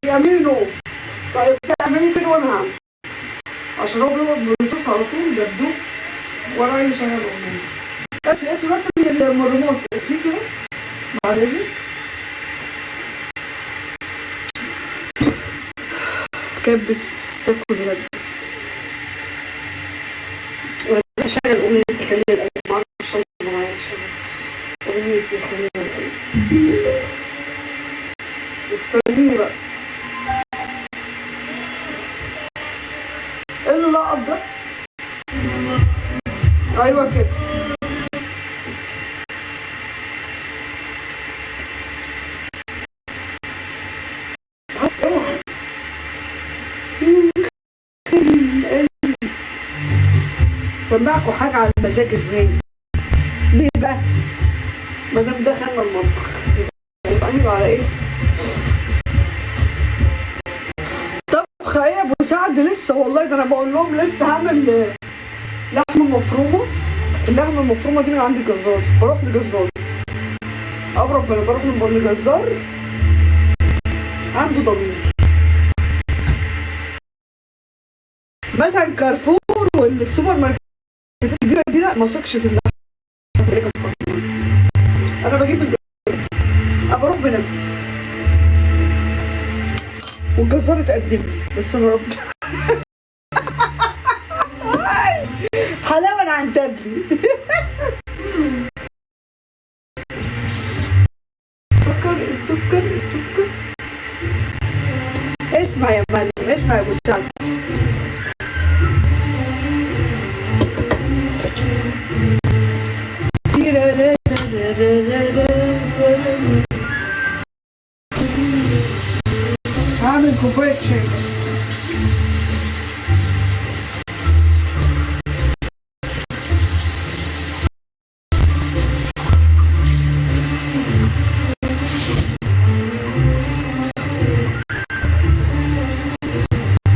يعملي نوم. طيب تعملي كده وانا هعمل، عشان هو بيقعد بيدوس على طول دبدوب وانا عايز اشغل اغنيه. انت بس من الريموت في كده بعد اذنك. كبس تاكل لبس. اشغل اغنيه خليل القلب، معرفش معايا اغنيه خليل القلب. استنيني بقى. ايه اللي لقط ده؟ ايوه كده. اوعى. سمعكوا حاجه على المزاج الرايق. ليه بقى؟ ما دام دخلنا المطبخ يبقى على ايه؟ طبخ ايه يا ابو سعد؟ لسه والله، ده انا بقول لهم لسه هعمل لحمه مفرومه. اللحمه المفرومه دي من عند الجزار، بروح لجزار اقرب، انا بروح لجزار عنده ضمير. مثلا كارفور والسوبر ماركت الكبيره دي لا ما اثقش في اللحمه. انا بجيب الجزار، انا بروح بنفسي والجزار اتقدم لي بس انا رفضت. حلاوه عن تبلي. السكر. اسمع يا معلم، اسمع يا ابو سعد. هعمل كوبايه شاي.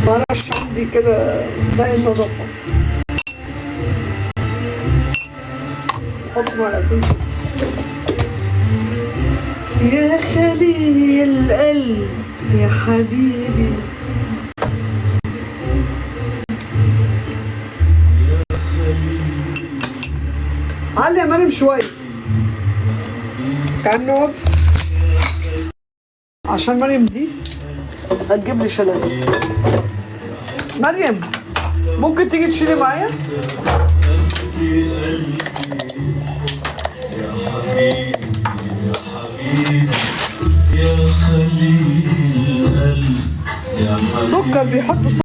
معرفش عندي كده ده النظافة. حط معلقتين يا خليل القلب يا حبيبي. علي يا مريم شوية. تعال نقعد عشان مريم دي هتجيب لي شلال. مريم ممكن تيجي تشيلي معايا؟ سكر بيحط